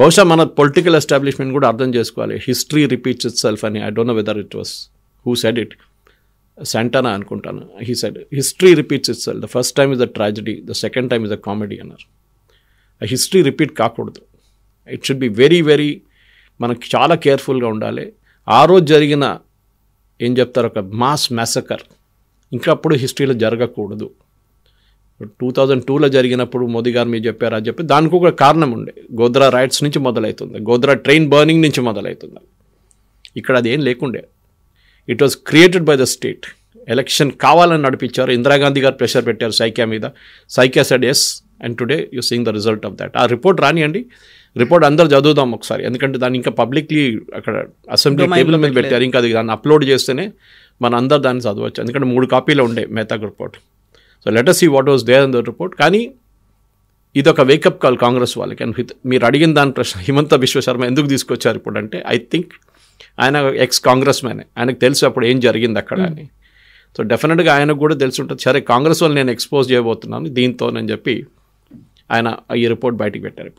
బహుశా మన పొలిటికల్ ఎస్టాబ్లిష్మెంట్ కూడా అర్థం చేసుకోవాలి. హిస్టరీ రిపీట్స్ ఇట్ సెల్ఫ్ అని. I don't know whether it was who said it, Santana అనుకుంటాను. He said history repeats itself, the first time is the tragedy, the second time is the comedy అన్నారు. ఆ history repeat కాకూడదు. It should be very very, మనకి చాలా కేర్ఫుల్గా ఉండాలి. ఆ రోజు జరిగిన ఏం చెప్తారు ఒక మాస్ మ్యాసకర్ ఇంకా అప్పుడు హిస్టరీలో జరగకూడదు. 2002లో జరిగినప్పుడు మోదీ గారు మీరు చెప్పారు అని చెప్పి దానికి ఒక కారణం ఉండే. గోద్రా రైట్స్ నుంచి మొదలవుతుంది, గోద్రా ట్రైన్ బర్నింగ్ నుంచి మొదలవుతుంది. ఇక్కడ అదేం లేకుండే. It was created by the state. Election కావాలని నడిపించారు, ఇందిరాగాంధీ గారు ప్రెషర్ పెట్టారు సైకియా మీద. Saikia said yes and today you seeing the result of that. ఆ రిపోర్ట్ రానియండి, రిపోర్ట్ అందరు చదువుదాం ఒకసారి, ఎందుకంటే దాన్ని ఇంకా పబ్లిక్లీ అక్కడ అసెంబ్లీ టేబుల్ మీద పెట్టారు. ఇంకా అది దాన్ని అప్లోడ్ చేస్తేనే మన అందరు దాన్ని చదవచ్చు, ఎందుకంటే 3 కాపీలు ఉండే Mehta report. So let us see what was there in the report. కానీ ఇదొక వేకప్ కాల్ కాంగ్రెస్ వాళ్ళకి. అండ్ మీరు అడిగిన దాని ప్రశ్న హిమంత బిశ్వ శర్మ ఎందుకు తీసుకొచ్చారు ఇప్పుడు అంటే, ఐ థింక్ ఆయన ఎక్స్ కాంగ్రెస్ మ్యానే, ఆయనకు తెలుసు అప్పుడు ఏం జరిగింది అక్కడ అని. సో డెఫినెట్గా ఆయనకు కూడా తెలిసి ఉంటుంది, సరే కాంగ్రెస్ వాళ్ళు నేను ఎక్స్పోజ్ చేయబోతున్నాను దీంతోనని చెప్పి ఆయన ఈ రిపోర్ట్ బయటికి పెట్టారు.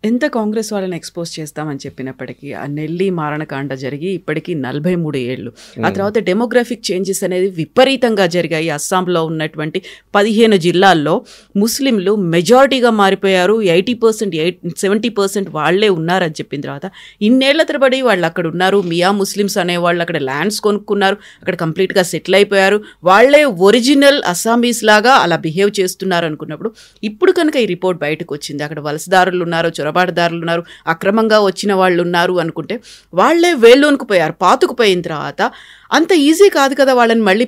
ఎంత కాంగ్రెస్ వాళ్ళని ఎక్స్పోజ్ చేస్తామని చెప్పినప్పటికీ ఆ నెల్లి మారణకాండ జరిగి ఇప్పటికీ 43 ఏళ్ళు. ఆ తర్వాత డెమోగ్రఫిక్ చేంజెస్ అనేది విపరీతంగా జరిగాయి. అస్సాంలో ఉన్నటువంటి 15 జిల్లాల్లో ముస్లింలు మెజారిటీగా మారిపోయారు. 70% వాళ్లే ఉన్నారని చెప్పిన తర్వాత ఇన్నేళ్ల తరబడి వాళ్ళు అక్కడ ఉన్నారు. మియా ముస్లిమ్స్ అనేవాళ్ళు అక్కడ ల్యాండ్స్ కొనుక్కున్నారు, అక్కడ కంప్లీట్గా సెటిల్ అయిపోయారు. వాళ్లే ఒరిజినల్ అస్సామీస్ లాగా అలా బిహేవ్ చేస్తున్నారు అనుకున్నప్పుడు ఇప్పుడు కనుక ఈ రిపోర్ట్ బయటకు వచ్చింది, అక్కడ వలసదారులు ఉన్నారు, చొరబాటుదారులు ఉన్నారు, అక్రమంగా వచ్చిన వాళ్ళు ఉన్నారు అనుకుంటే వాళ్లే వేళ్ళోనుకుపోయారు. పాతుకుపోయిన తర్వాత అంత ఈజీ కాదు కదా వాళ్ళని మళ్ళీ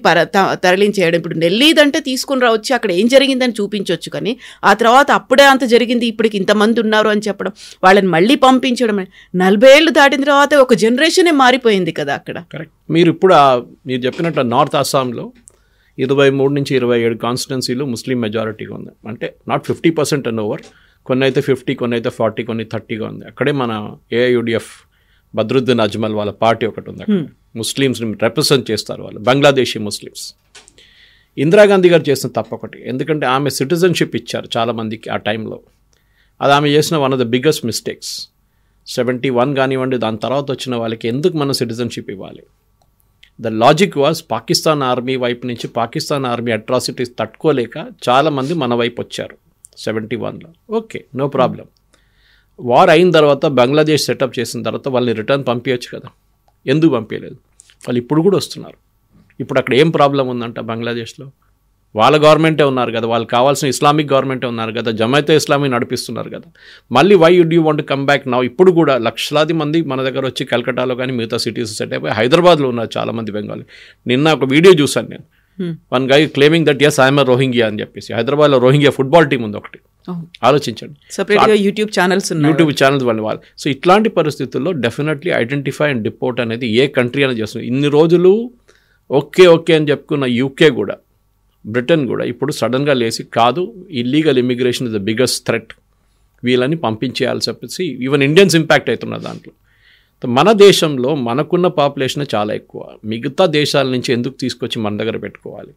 తరలించేయడం. ఇప్పుడు నెల్లీదంటే తీసుకుని రావచ్చు, అక్కడ ఏం జరిగిందని చూపించవచ్చు, కానీ ఆ తర్వాత అప్పుడే అంత జరిగింది, ఇప్పటికి ఇంతమంది ఉన్నారు అని చెప్పడం, వాళ్ళని మళ్ళీ పంపించడం, 40 ఏళ్ళు దాటిన తర్వాత ఒక జనరేషనే మారిపోయింది కదా అక్కడ. కరెక్ట్. మీరు ఇప్పుడు మీరు చెప్పినట్టు నార్త్ అస్సాంలో 23 నుంచి 27 కాన్స్టిట్యున్సీలు ముస్లిం మెజారిటీగా ఉంది. అంటే నాట్ 50% అండ్ ఓవర్, కొన్ని అయితే 50, కొన్ని అయితే 40, కొన్ని 30గా ఉంది. అక్కడే మన ఏఐయుడిఎఫ్ బద్రుద్దీన్ అజ్మల్ వాళ్ళ పార్టీ ఒకటి ఉంది, అక్కడ ముస్లిమ్స్ని రిప్రజెంట్ చేస్తారు వాళ్ళు, బంగ్లాదేశీ ముస్లిమ్స్. ఇందిరాగాంధీ గారు చేసిన తప్పొకటి, ఎందుకంటే ఆమె సిటిజన్షిప్ ఇచ్చారు చాలామందికి ఆ టైంలో. అది ఆమె చేసిన one of the biggest mistakes. 71 కానివ్వండి, దాని తర్వాత వచ్చిన వాళ్ళకి ఎందుకు మనం సిటిజన్షిప్ ఇవ్వాలి? The logic was Pakistan army వైపు నుంచి పాకిస్తాన్ ఆర్మీ అట్రాసిటీస్ తట్టుకోలేక చాలామంది మన వైపు వచ్చారు 71లో. Okay, no problem. వార్ అయిన తర్వాత బంగ్లాదేశ్ సెటప్ చేసిన తర్వాత వాళ్ళని రిటర్న్ పంపించచ్చు కదా, ఎందుకు పంపించలేదు? వాళ్ళు ఇప్పుడు కూడా వస్తున్నారు. ఇప్పుడు అక్కడ ఏం ప్రాబ్లం ఉందంట బంగ్లాదేశ్లో? వాళ్ళ గవర్నమెంటే ఉన్నారు కదా, వాళ్ళకి కావాల్సిన ఇస్లామిక్ గవర్నమెంటే ఉన్నారు కదా, జమైతే ఇస్లామీ నడిపిస్తున్నారు కదా. మళ్ళీ why would you want come back now? ఇప్పుడు కూడా లక్షలాది మంది మన దగ్గర వచ్చి కలకటాలో కానీ మిగతా సిటీస్ సెట్ అయిపోయి హైదరాబాద్లో ఉన్నారు చాలామంది బెంగాలీ. నిన్న ఒక వీడియో చూశాను నేను, one guy claiming that yes I'm Rohingya అని చెప్పేసి. హైదరాబాద్లో రోహింగ్యా ఫుట్బాల్ టీం ఉంది ఒకటి, ఆలోచించండి. యూట్యూబ్ ఛానల్స్ వాళ్ళు. సో ఇట్లాంటి పరిస్థితుల్లో డెఫినెట్లీ ఐడెంటిఫై అండ్ డిపోర్ట్ అనేది ఏ కంట్రీ అనేది చేస్తుంది. ఇన్ని రోజులు ఓకే అని చెప్పుకున్న యూకే కూడా, బ్రిటన్ కూడా ఇప్పుడు సడన్గా లేసి కాదు, illegal immigration is the biggest threat, వీళ్ళని పంపించేయాల్సి చెప్పేసి ఈవెన్ ఇండియన్స్ ఇంపాక్ట్ అవుతున్నారు దాంట్లో. మన దేశంలో మనకున్న పాపులేషన్ చాలా ఎక్కువ, మిగతా దేశాల నుంచి ఎందుకు తీసుకొచ్చి మన దగ్గర పెట్టుకోవాలి?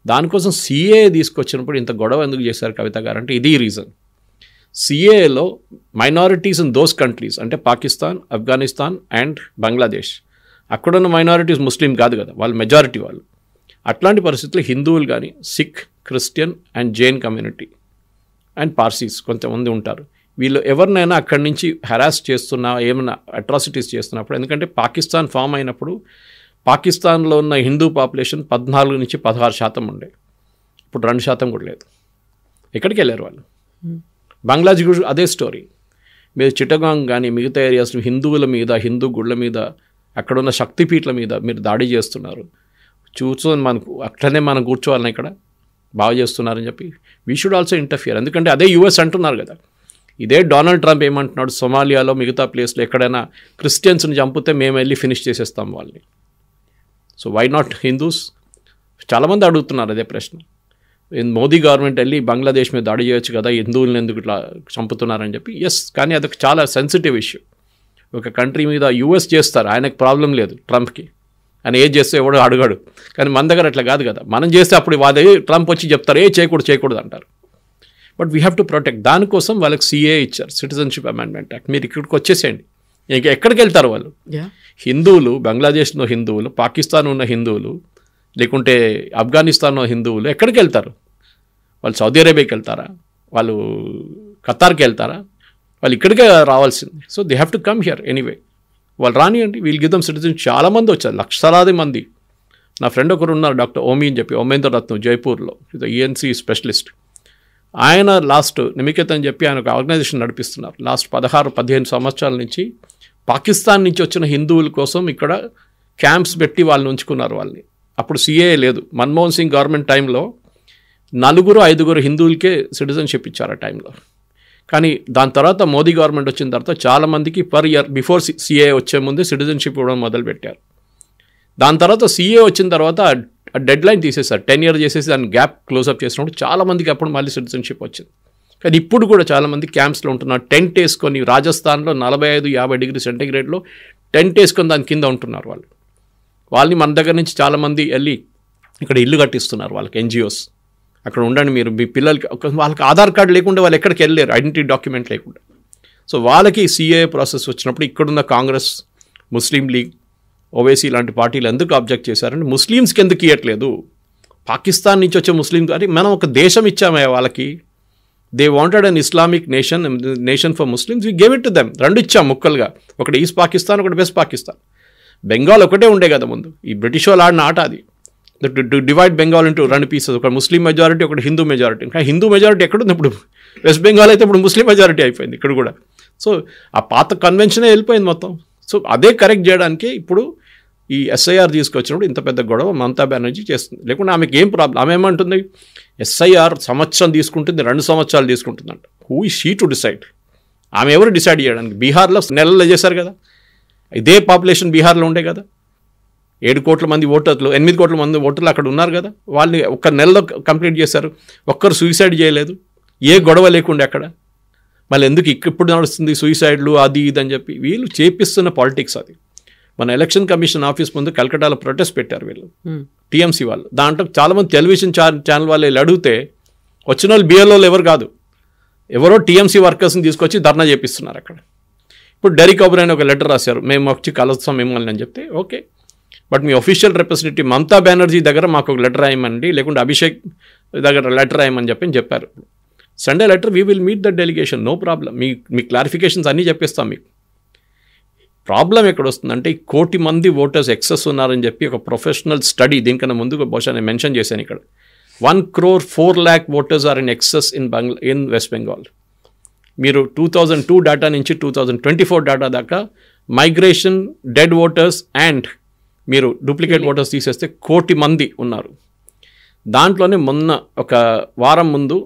దానికోసం సిఏ తీసుకొచ్చినప్పుడు ఇంత గొడవ ఎందుకు చేశారు కవిత గారు అంటే ఇది రీజన్. సిఏలో మైనారిటీస్ ఇన్ దోస్ కంట్రీస్ అంటే పాకిస్తాన్, ఆఫ్ఘనిస్తాన్ అండ్ బంగ్లాదేశ్, అక్కడున్న మైనారిటీస్ ముస్లిం కాదు కదా, వాళ్ళు మెజారిటీ వాళ్ళు. అట్లాంటి పరిస్థితుల్లో హిందువులు కానీ, Sikh, Christian and Jain community and Parsis కొంతమంది ఉంటారు. వీళ్ళు ఎవరినైనా అక్కడి నుంచి హెరాస్ చేస్తున్నా, ఏమైనా అట్రాసిటీస్ చేస్తున్నప్పుడు, ఎందుకంటే పాకిస్తాన్ ఫామ్ అయినప్పుడు పాకిస్తాన్లో ఉన్న హిందూ పాపులేషన్ 14 నుంచి 16% ఉండే, ఇప్పుడు 2% కూడా లేదు. ఎక్కడికి వెళ్ళారు వాళ్ళు? బంగ్లాదేశ్ కూడా అదే స్టోరీ. మీరు చిట్టగాంగ్ కానీ మిగతా ఏరియాస్లో హిందువుల మీద, హిందూ గుళ్ళ మీద, అక్కడున్న శక్తిపీఠల మీద మీరు దాడి చేస్తున్నారు. చూసుకొని మనకు అట్లనే మనం కూర్చోవాలని ఇక్కడ బాగా చేస్తున్నారని చెప్పి వీ షుడ్ ఆల్సో ఇంటర్ఫియర్. ఎందుకంటే అదే యూఎస్ అంటున్నారు కదా, ఇదే డొనాల్డ్ ట్రంప్ ఏమంటున్నాడు, సొమాలియాలో మిగతా ప్లేస్లో ఎక్కడైనా క్రిస్టియన్స్ని చంపితే మేము వెళ్ళి ఫినిష్ చేసేస్తాం వాళ్ళని. So why not Hindus? చాలామంది అడుగుతున్నారు అదే ప్రశ్న. మోదీ గవర్నమెంట్ వెళ్ళి బంగ్లాదేశ్ మీద దాడి చేయొచ్చు కదా, హిందువులను ఎందుకు ఇట్లా చంపుతున్నారని చెప్పి. ఎస్, కానీ అదొక చాలా సెన్సిటివ్ ఇష్యూ. ఒక కంట్రీ మీద యూఎస్ చేస్తారు, ఆయనకు ప్రాబ్లం లేదు ట్రంప్కి, ఆయన ఏది చేస్తే ఎవడో అడగాడు. కానీ మన దగ్గర అట్లా కాదు కదా, మనం చేస్తే అప్పుడు వాదే ట్రంప్ వచ్చి చెప్తారు చేయకూడదు అంటారు. But we have to protect. దానికోసం వాళ్ళకి సిఏ ఇచ్చారు, సిటిజన్షిప్ అమెండ్మెంట్ యాక్ట్. మీరు ఇక్కడికి వచ్చేసేయండి, ఇంకా ఎక్కడికి వెళ్తారు వాళ్ళు? హిందువులు, బంగ్లాదేశ్లో హిందువులు, పాకిస్తాన్ ఉన్న హిందువులు, లేకుంటే ఆఫ్ఘనిస్తాన్లో హిందువులు ఎక్కడికి వెళ్తారు? వాళ్ళు సౌదీ అరేబియాకి వెళ్తారా? వాళ్ళు ఖతార్కి వెళ్తారా? వాళ్ళు ఇక్కడికే రావాల్సింది. So they have to come here anyway. వాళ్ళు రానియండి, వీళ్ళు గిద్దం సిటిజన్. చాలామంది వచ్చారు, లక్షలాది మంది. నా ఫ్రెండ్ ఒకరు ఉన్నారు, డాక్టర్ ఓమి అని చెప్పి, ఓమేంద్ర రత్నం, జైపూర్లో, ఇది ఈఎన్సీ స్పెషలిస్ట్. ఆయన లాస్ట్ నిమికేత్ అని చెప్పి ఆయన ఒక ఆర్గనైజేషన్ నడిపిస్తున్నారు. లాస్ట్ 16-15 సంవత్సరాల నుంచి పాకిస్తాన్ నుంచి వచ్చిన హిందువుల కోసం ఇక్కడ క్యాంప్స్ పెట్టి వాళ్ళని ఉంచుకున్నారు వాళ్ళని. అప్పుడు సిఏ లేదు. మన్మోహన్ సింగ్ గవర్నమెంట్ టైంలో 4-5 హిందువులకే సిటిజన్షిప్ ఇచ్చారు ఆ టైంలో. కానీ దాని తర్వాత మోదీ గవర్నమెంట్ వచ్చిన తర్వాత చాలామందికి పర్ ఇయర్ బిఫోర్ సిఏ వచ్చే ముందే సిటిజన్షిప్ ఇవ్వడం మొదలుపెట్టారు. దాని తర్వాత సిఏ వచ్చిన తర్వాత డెడ్ లైన్ తీసేశారు, 10 years చేసేసి దాన్ని గ్యాప్ క్లోజ్అప్ చేసినప్పుడు చాలామందికి అప్పుడు మళ్ళీ సిటిజన్షిప్ వచ్చింది. కానీ ఇప్పుడు కూడా చాలామంది క్యాంప్స్లో ఉంటున్నారు. టెంట్ వేసుకొని రాజస్థాన్లో 45-50 డిగ్రీ సెంటీగ్రేడ్లో టెంట్ వేసుకొని దాని కింద ఉంటున్నారు వాళ్ళని మన దగ్గర నుంచి చాలామంది వెళ్ళి ఇక్కడ ఇల్లు కట్టిస్తున్నారు వాళ్ళకి, ఎన్జిఓస్. అక్కడ ఉండండి మీరు, మీ పిల్లలకి వాళ్ళకి ఆధార్ కార్డు లేకుండా వాళ్ళు ఎక్కడికి వెళ్ళలేరు, ఐడెంటిటీ డాక్యుమెంట్ లేకుండా. సో వాళ్ళకి సిఏఏ ప్రాసెస్ వచ్చినప్పుడు ఇక్కడున్న కాంగ్రెస్, ముస్లిం లీగ్, ఓవైసీ లాంటి పార్టీలు ఎందుకు ఆబ్జెక్ట్ చేశారంటే ముస్లిమ్స్కి ఎందుకు ఇవ్వట్లేదు, పాకిస్తాన్ నుంచి వచ్చే ముస్లిం అని మనం ఒక దేశం ఇచ్చామే వాళ్ళకి. They wanted an Islamic nation for Muslims, we gave it to them. రెండు ఇచ్చాం ముక్కలుగా, ఒకటి ఈస్ట్ పాకిస్తాన్, ఒకటి వెస్ట్ పాకిస్తాన్. బెంగాల్ ఒకటే ఉండే కదా ముందు, ఈ బ్రిటిష్ వాళ్ళు ఆడిన ఆట అది. To divide Bengal into 2 pieces, ఒక ముస్లిం మెజారిటీ, ఒకటి హిందూ మెజారిటీ. ఇంకా హిందూ మెజారిటీ ఎక్కడుంది ఇప్పుడు? వెస్ట్ బెంగాల్ అయితే ఇప్పుడు ముస్లిం మెజారిటీ అయిపోయింది ఇక్కడ కూడా. సో ఆ పాత కన్వెన్షనే వెళ్ళిపోయింది మొత్తం. సో అదే కరెక్ట్ చేయడానికి ఇప్పుడు ఈ ఎస్ఐఆర్ తీసుకొచ్చినప్పుడు ఇంత పెద్ద గొడవ మమతా బెనర్జీ చేస్తుంది. లేకుంటే ఆమెకి ఏం ప్రాబ్లం? ఆమె ఏమంటుంది, ఎస్ఐఆర్ సంవత్సరం తీసుకుంటుంది, 2 సంవత్సరాలు తీసుకుంటుందంట. Who is she to decide? ఆమె ఎవరు డిసైడ్ చేయడానికి? బీహార్లో నెలల్లో చేశారు కదా, ఇదే పాపులేషన్ బీహార్లో ఉండే కదా, 7 కోట్ల మంది ఓటర్లు, 8 కోట్ల మంది ఓటర్లు అక్కడ ఉన్నారు కదా, వాళ్ళని ఒక్క నెలలో కంప్లీట్ చేశారు. ఒక్కరు సూసైడ్ చేయలేదు, ఏ గొడవ లేకుండా అక్కడ. మళ్ళీ ఎందుకు ఇప్పుడు నడుస్తుంది సూసైడ్లు అది ఇది అని చెప్పి? వీళ్ళు చేపిస్తున్న పాలిటిక్స్ అది. మన ఎలక్షన్ కమిషన్ ఆఫీస్ ముందు కలకటాలో ప్రొటెస్ట్ పెట్టారు వీళ్ళు, టీఎంసీ వాళ్ళు. దాంట్లో చాలామంది టెలివిజన్ ఛానల్ వాళ్ళు వెళ్ళి అడిగితే వచ్చిన వాళ్ళు బిఎల్ఓలు ఎవరు కాదు, ఎవరో టీఎంసీ వర్కర్స్ని తీసుకొచ్చి ధర్నా చేపిస్తున్నారు అక్కడ. ఇప్పుడు డెరిక్ ఓబ్రైన్ ఒక లెటర్ రాశారు, మేము వచ్చి కలుస్తాం మిమ్మల్ని అని చెప్తే okay, but me official representative Mamata Banerjee దగ్గర మాకు ఒక లెటర్ రాయమండి, లేకుంటే అభిషేక్ దగ్గర లెటర్ రాయమని చెప్పారు. Sunday letter, we will meet the delegation, no problem, మీ క్లారిఫికేషన్స్ అన్నీ చెప్పిస్తాం మీకు. ప్రాబ్లం ఎక్కడ వస్తుందంటే 1 కోటి మంది ఓటర్స్ ఎక్సెస్ ఉన్నారని చెప్పి ఒక ప్రొఫెషనల్ స్టడీ, దీనికన్నా ముందు బహుశా నేను మెన్షన్ చేశాను ఇక్కడ, 1,04,00,000 voters are in excess in West Bengal. మీరు 2002 డేటా నుంచి 2024 డేటా దాకా మైగ్రేషన్, డెడ్ ఓటర్స్ అండ్ మీరు డూప్లికేట్ ఓటర్స్ తీసేస్తే 1 కోటి మంది ఉన్నారు. దాంట్లోనే మొన్న ఒక వారం ముందు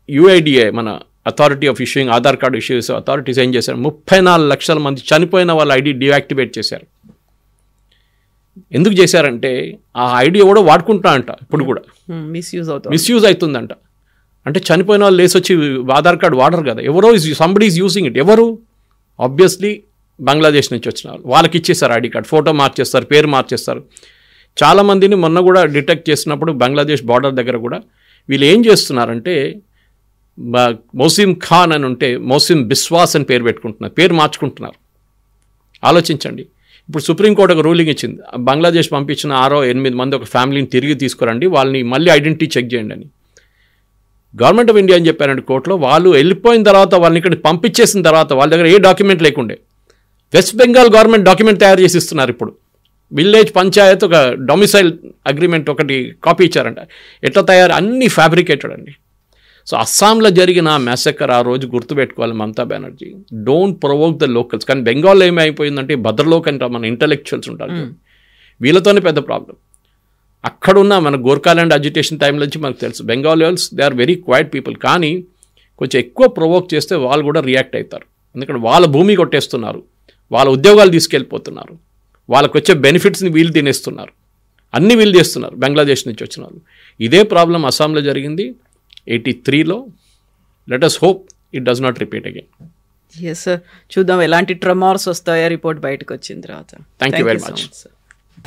యుఐడిఏ, మన authority of issuing Aadhaar card issues authorities ఏం చేశారు, 34 లక్షల మంది చనిపోయిన వాళ్ళ ఐడి డియాక్టివేట్ చేశారు. ఎందుకు చేశారంటే ఆ ఐడి కూడా వాడుకుంటా అంట, ఇప్పుడు కూడా మిస్యూజ్ అవుతుందంట. అంటే చనిపోయిన వాళ్ళు లేసి వచ్చి ఆధార్ కార్డు వాడరు కదా, ఎవరో సంబడి ఈజ్ యూజింగ్ ఇట్. ఎవరు? ఆబ్వియస్లీ బంగ్లాదేశ్ నుంచి వచ్చిన వాళ్ళు. వాళ్ళకి ఇచ్చేస్తారు ఐడి కార్డు, ఫోటో మార్చేస్తారు, పేరు మార్చేస్తారు. చాలామందిని మొన్న కూడా డిటెక్ట్ చేసినప్పుడు బంగ్లాదేశ్ బార్డర్ దగ్గర కూడా వీళ్ళు ఏం చేస్తున్నారంటే, మౌసిమ్ ఖాన్ అని ఉంటే మౌసిమ్ బిస్వాస్ అని పేరు పెట్టుకుంటున్నారు, పేరు మార్చుకుంటున్నారు. ఆలోచించండి. ఇప్పుడు సుప్రీంకోర్టు ఒక రూలింగ్ ఇచ్చింది, బంగ్లాదేశ్ పంపించిన 6-8 మంది ఒక ఫ్యామిలీని తిరిగి తీసుకురండి, వాళ్ళని మళ్ళీ ఐడెంటిటీ చెక్ చేయండి అని. గవర్నమెంట్ ఆఫ్ ఇండియా అని చెప్పారండి కోర్టులో. వాళ్ళు వెళ్ళిపోయిన తర్వాత, వాళ్ళని ఇక్కడ పంపించేసిన తర్వాత వాళ్ళ దగ్గర ఏ డాక్యుమెంట్ లేకుండే వెస్ట్ బెంగాల్ గవర్నమెంట్ డాక్యుమెంట్ తయారు చేసి ఇస్తున్నారు. ఇప్పుడు విలేజ్ పంచాయత్ ఒక డొమిసైల్ అగ్రిమెంట్ ఒకటి కాపీ ఇచ్చారంట. ఎట్లా తయారు? అన్నీ ఫ్యాబ్రికేటెడ్ అండి. సో అస్సాంలో జరిగిన మ్యాసెకర్ ఆ రోజు గుర్తుపెట్టుకోవాలి Mamata Banerjee, don't provoke the locals. కానీ బెంగాల్లో ఏమైపోయిందంటే భద్రలోక్ అంటే మన ఇంటలెక్చువల్స్ ఉంటారు, వీళ్ళతోనే పెద్ద ప్రాబ్లం. అక్కడున్న మన గోర్ఖాలాండ్ అజిటేషన్ టైం నుంచి మనకు తెలుసు, Bengalians they are very quiet people. కానీ కొంచెం ఎక్కువ ప్రొవోక్ చేస్తే వాళ్ళు కూడా రియాక్ట్ అవుతారు. ఎందుకంటే వాళ్ళ భూమి కొట్టేస్తున్నారు, వాళ్ళ ఉద్యోగాలు తీసుకెళ్ళిపోతున్నారు, వాళ్ళకు వచ్చే బెనిఫిట్స్ని వీళ్ళు తినేస్తున్నారు, అన్నీ వీళ్ళు చేస్తున్నారు బంగ్లాదేశ్ నుంచి వచ్చిన వాళ్ళు. ఇదే ప్రాబ్లం అస్సాంలో జరిగింది 83లో. Let us hope it does not repeat again. Yes sir, చూద్దాం ఎలాంటి ట్రెమార్స్ వస్తాయో రిపోర్ట్ బయటకు వచ్చిన తర్వాత. Thank you very much.